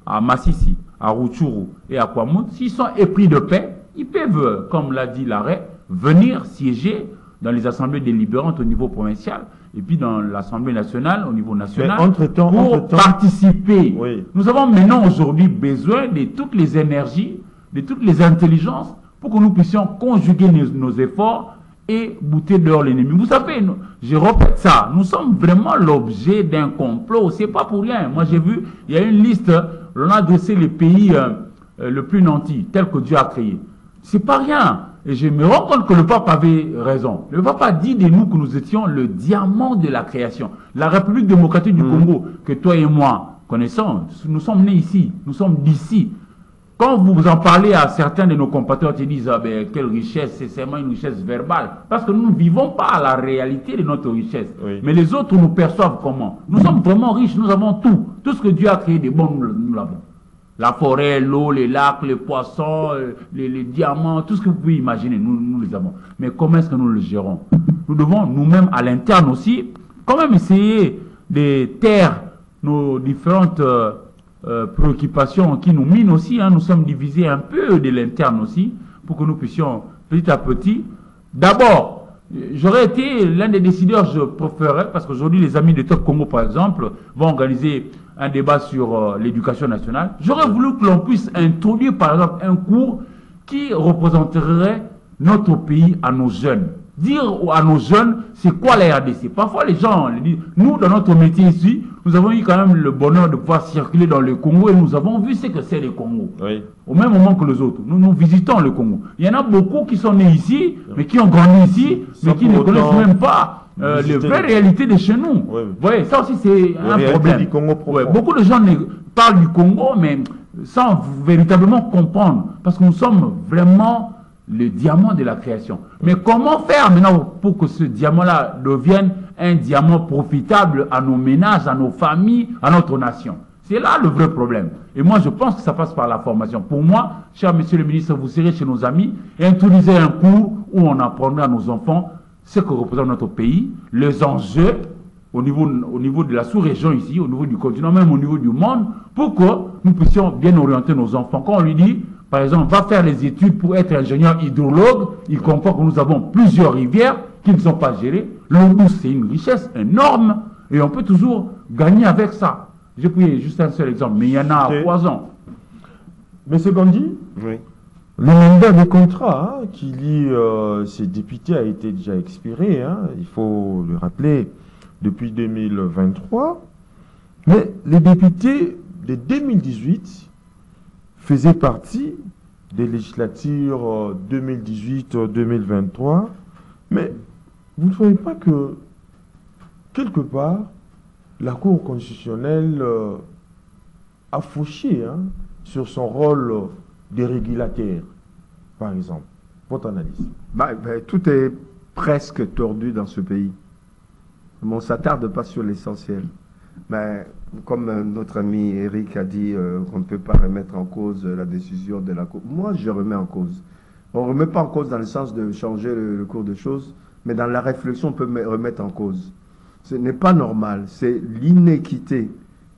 à Massissi, à Rutshuru et à Kwamouth, s'ils sont épris de paix, ils peuvent, comme l'a dit l'arrêt, venir siéger dans les assemblées délibérantes au niveau provincial et puis dans l'Assemblée nationale au niveau national pour participer. Oui. Nous avons maintenant aujourd'hui besoin de toutes les énergies, de toutes les intelligences pour que nous puissions conjuguer nos efforts et bouter dehors l'ennemi. Vous savez, je répète ça, nous sommes vraiment l'objet d'un complot, c'est pas pour rien. Moi j'ai vu, il y a une liste, on a dressé les pays le plus nantis, tels que Dieu a créé. C'est pas rien. Et je me rends compte que le pape avait raison. Le pape a dit de nous que nous étions le diamant de la création. La République démocratique du Congo, que toi et moi connaissons, nous sommes nés ici, nous sommes d'ici. Quand vous en parlez à certains de nos compatriotes, ils disent ah ben, quelle richesse, c'est seulement une richesse verbale. Parce que nous ne vivons pas à la réalité de notre richesse. Oui. Mais les autres nous perçoivent comment? Nous sommes vraiment riches, nous avons tout. Tout ce que Dieu a créé de bon, nous l'avons. La forêt, l'eau, les lacs, les poissons, les diamants, tout ce que vous pouvez imaginer, nous les avons. Mais comment est-ce que nous le gérons? Nous devons nous-mêmes à l'interne aussi, quand même essayer de taire nos différentes préoccupations qui nous minent aussi. Hein. Nous sommes divisés un peu de l'interne aussi, pour que nous puissions petit à petit. D'abord, j'aurais été l'un des décideurs, je préférerais, parce qu'aujourd'hui les amis de Top Congo par exemple vont organiser un débat sur l'éducation nationale. J'aurais voulu que l'on puisse introduire par exemple un cours qui représenterait notre pays à nos jeunes. Dire à nos jeunes c'est quoi la RDC. Parfois les gens disent, nous dans notre métier ici, nous avons eu quand même le bonheur de pouvoir circuler dans le Congo et nous avons vu ce que c'est le Congo. Oui. Au même moment que les autres. Nous visitons le Congo. Il y en a beaucoup qui sont nés ici, mais qui ont grandi ici, mais qui ne connaissent même pas les vraies réalités de chez nous. Oui. Vous voyez, ça aussi c'est un problème. Ouais, beaucoup de gens parlent du Congo, mais sans véritablement comprendre. Parce que nous sommes vraiment le diamant de la création. Mais comment faire maintenant pour que ce diamant-là devienne un diamant profitable à nos ménages, à nos familles, à notre nation? C'est là le vrai problème. Et moi, je pense que ça passe par la formation. Pour moi, cher monsieur le ministre, vous serez chez nos amis et introduisez un cours où on apprendra à nos enfants ce que représente notre pays, les enjeux au niveau de la sous-région ici, au niveau du continent, même au niveau du monde, pour que nous puissions bien orienter nos enfants. Quand on lui dit, par exemple, va faire les études pour être ingénieur hydrologue, il comprend que nous avons plusieurs rivières qui ne sont pas gérées. L'eau douce, c'est une richesse énorme et on peut toujours gagner avec ça. J'ai pris juste un seul exemple, mais il y en a à 3 ans. Monsieur Gandhi, oui. Le mandat des contrats qui lie ces députés a été déjà expiré, hein, il faut le rappeler, depuis 2023. Mais les députés de 2018 faisaient partie des législatures 2018-2023. Mais vous ne trouvez pas que, quelque part, la Cour constitutionnelle a fauché sur son rôle de régulateur, par exemple? Votre analyse. Tout est presque tordu dans ce pays. On ne s'attarde pas sur l'essentiel. Mais comme notre ami Eric a dit qu'on ne peut pas remettre en cause la décision de la Cour, moi je remets en cause. On ne remet pas en cause dans le sens de changer le cours de choses, mais dans la réflexion on peut remettre en cause. Ce n'est pas normal, c'est l'inéquité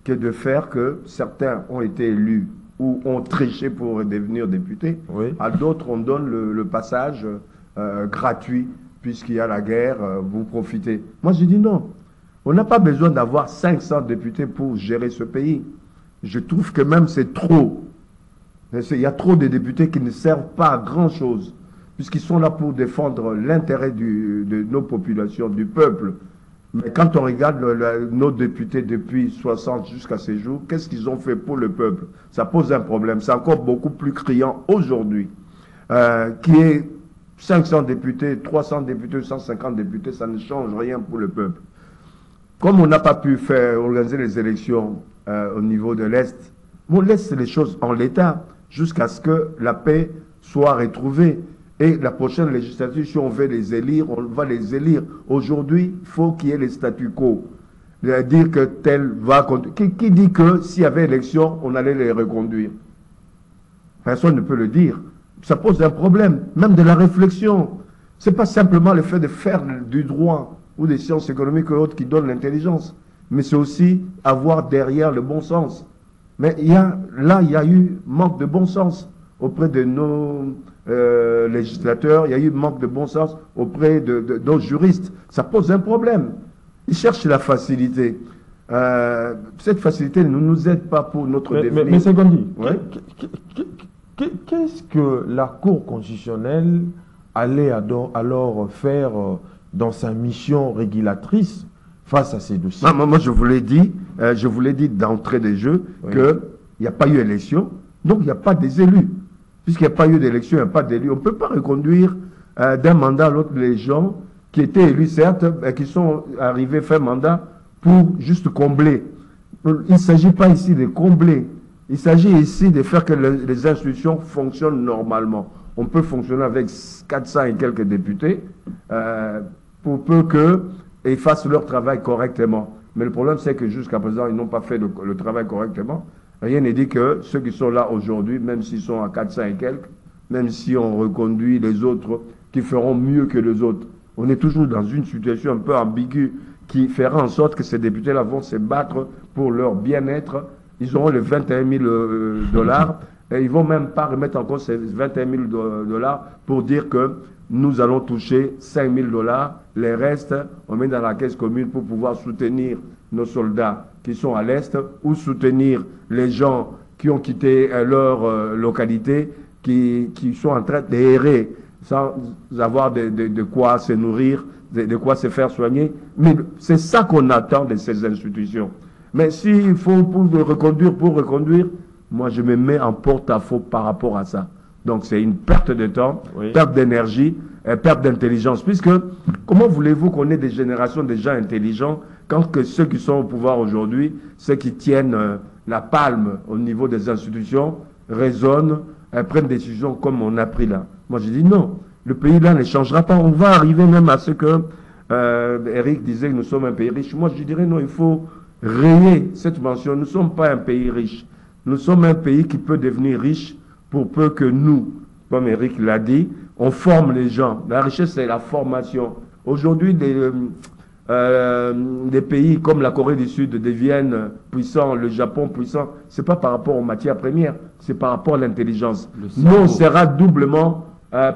que de faire que certains ont été élus ou ont triché pour devenir députés. Oui. À d'autres, on donne le passage gratuit, puisqu'il y a la guerre, vous profitez. Moi, je dis non. On n'a pas besoin d'avoir 500 députés pour gérer ce pays. Je trouve que même c'est trop. Il y a trop de députés qui ne servent pas à grand-chose, puisqu'ils sont là pour défendre l'intérêt de nos populations, du peuple. Mais quand on regarde nos députés depuis 60 jusqu'à ces jours, qu'est-ce qu'ils ont fait pour le peuple? Ça pose un problème. C'est encore beaucoup plus criant aujourd'hui. Qui est 500 députés, 300 députés, 150 députés, ça ne change rien pour le peuple. Comme on n'a pas pu organiser les élections au niveau de l'Est, on laisse les choses en l'état jusqu'à ce que la paix soit retrouvée. Et la prochaine législature, si on veut les élire, on va les élire. Aujourd'hui, il faut qu'il y ait les statu quo. dire que tel va conduire. Qui dit que s'il y avait élection, on allait les reconduire? Personne ne peut le dire. Ça pose un problème, même de la réflexion. Ce n'est pas simplement le fait de faire du droit ou des sciences économiques ou autres qui donnent l'intelligence, mais c'est aussi avoir derrière le bon sens. Mais il y a eu manque de bon sens auprès de nos législateurs, il y a eu manque de bon sens auprès de nos juristes. Ça pose un problème. Ils cherchent la facilité. Cette facilité ne nous aide pas pour notre devenir. Mais c'est Gondi, Ouais. qu'est-ce que la Cour constitutionnelle allait alors faire dans sa mission régulatrice face à ces dossiers? Moi, je vous l'ai dit d'entrée des jeux, Oui. qu'il n'y a pas eu élection, donc il n'y a pas des élus. Puisqu'il n'y a pas eu d'élection, il n'y a pas d'élus. On ne peut pas reconduire d'un mandat à l'autre les gens qui étaient élus, certes, mais qui sont arrivés faire mandat pour juste combler. Il ne s'agit pas ici de combler. Il s'agit ici de faire que les institutions fonctionnent normalement. On peut fonctionner avec 400 et quelques députés pour peu qu'ils fassent leur travail correctement. Mais le problème, c'est que jusqu'à présent, ils n'ont pas fait le travail correctement. Rien n'est dit que ceux qui sont là aujourd'hui, même s'ils sont à 400 et quelques, même si on reconduit les autres, qui feront mieux que les autres. On est toujours dans une situation un peu ambiguë qui fera en sorte que ces députés-là vont se battre pour leur bien-être. Ils auront les 21 000 dollars et ils ne vont même pas remettre en cause ces 21 000 dollars pour dire que nous allons toucher 5 000 dollars. Les restes, on met dans la caisse commune pour pouvoir soutenir nos soldats qui sont à l'Est ou soutenir les gens qui ont quitté leur localité, qui sont en train d'errer sans avoir de quoi se nourrir, de quoi se faire soigner. Mais c'est ça qu'on attend de ces institutions. Mais s'il faut pour reconduire, moi je me mets en porte-à-faux par rapport à ça. Donc c'est une perte de temps, Oui. perte d'énergie, perte d'intelligence. Puisque, comment voulez-vous qu'on ait des générations de gens intelligents quand que ceux qui sont au pouvoir aujourd'hui, ceux qui tiennent la palme au niveau des institutions, raisonnent, prennent des décisions comme on a pris là? Moi je dis non, le pays là ne changera pas. On va arriver même à ce que Eric disait que nous sommes un pays riche. Moi je dirais non, il faut rayer cette mention. Nous ne sommes pas un pays riche. Nous sommes un pays qui peut devenir riche pour peu que nous, comme Eric l'a dit, on forme les gens. La richesse, c'est la formation. Aujourd'hui, des pays comme la Corée du Sud deviennent puissants, le Japon puissant. Ce n'est pas par rapport aux matières premières, c'est par rapport à l'intelligence. Nous, on sera doublement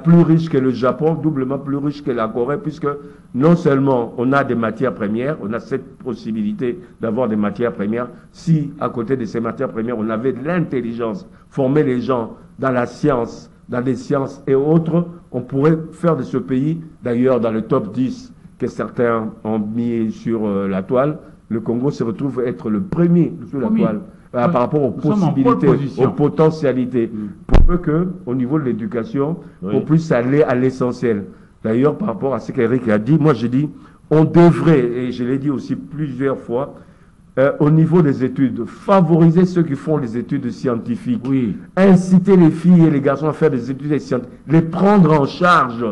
plus riche que le Japon, doublement plus riche que la Corée, puisque non seulement on a des matières premières, on a cette possibilité d'avoir des matières premières, si à côté de ces matières premières, on avait de l'intelligence, former les gens dans la science, dans les sciences et autres, on pourrait faire de ce pays, d'ailleurs dans le top 10 que certains ont mis sur la toile, le Congo se retrouve être le premier sur la toile. Par rapport aux possibilités, aux potentialités, pour peu qu'au niveau de l'éducation, on puisse aller à l'essentiel. D'ailleurs, par rapport à ce qu'Eric a dit, moi j'ai dit, on devrait, et je l'ai dit aussi plusieurs fois, au niveau des études, favoriser ceux qui font les études scientifiques, inciter les filles et les garçons à faire des études scientifiques, les prendre en charge.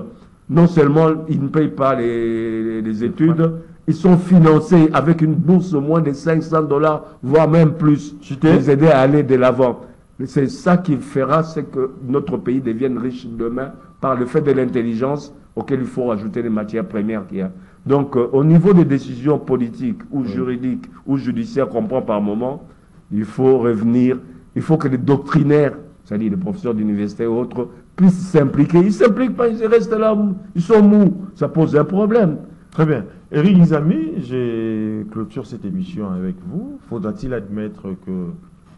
Non seulement ils ne payent pas les études, ils sont financés avec une bourse au moins de 500 dollars, voire même plus, pour les aider à aller de l'avant. C'est ça qui fera que notre pays devienne riche demain par le fait de l'intelligence auquel il faut rajouter les matières premières qu'il y a. Donc, au niveau des décisions politiques ou juridiques ou judiciaires qu'on prend par moment, il faut revenir, il faut que les doctrinaires, c'est-à-dire les professeurs d'université et autres, puissent s'impliquer. Ils ne s'impliquent pas, ils restent là, ils sont mous. Ça pose un problème. Très bien. Eric Izami, j'ai clôture cette émission avec vous. Faudra-t-il admettre que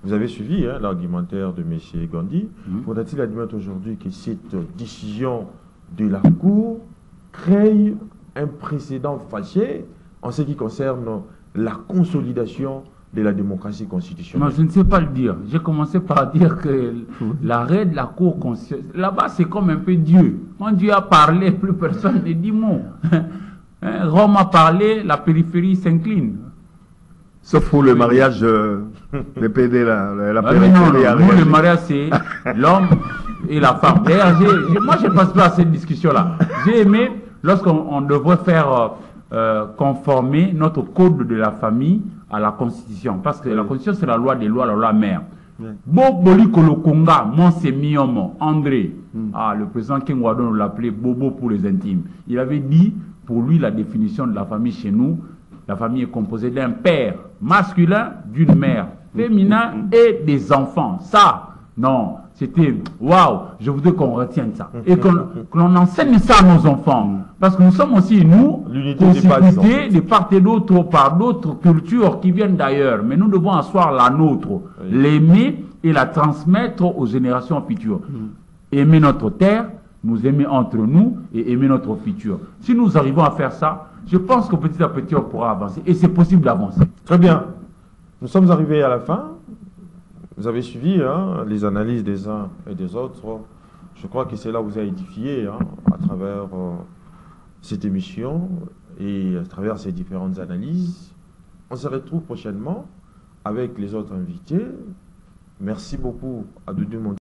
vous avez suivi l'argumentaire de M. Gandhi? Faudra-t-il admettre aujourd'hui que cette décision de la Cour crée un précédent fâché en ce qui concerne la consolidation de la démocratie constitutionnelle? Non, je ne sais pas le dire. J'ai commencé par dire que l'arrêt de la Cour constitutionnelle, là-bas, c'est comme un peu Dieu. Quand Dieu a parlé, plus personne ne dit mot. Rome a parlé, la périphérie s'incline. Sauf pour le mariage des PD, la périphérie. Non, nous, le mariage, c'est l'homme et la femme. D'ailleurs, moi, je ne passe pas à cette discussion-là. J'ai aimé, lorsqu'on devrait faire conformer notre code de la famille à la Constitution. Parce que la Constitution, c'est la loi des lois, la loi mère. Boboli Kolokonga, Monsemiomo, André, le président King Wadon l'appelait Bobo pour les intimes. Il avait dit, pour lui, la définition de la famille chez nous, la famille est composée d'un père masculin, d'une mère féminin et des enfants. Ça, non, c'était waouh, je voudrais qu'on retienne ça. Et que l'on enseigne ça à nos enfants. Parce que nous sommes aussi, nous, constitués de part et d'autre par d'autres cultures qui viennent d'ailleurs. Mais nous devons asseoir la nôtre, l'aimer et la transmettre aux générations futures. Aimer notre terre, nous aimer entre nous et aimer notre futur. Si nous arrivons à faire ça, je pense que petit à petit, on pourra avancer. Et c'est possible d'avancer. Très bien. Nous sommes arrivés à la fin. Vous avez suivi les analyses des uns et des autres. Je crois que cela vous a édifié à travers cette émission et à travers ces différentes analyses. On se retrouve prochainement avec les autres invités. Merci beaucoup à Doudou Monti.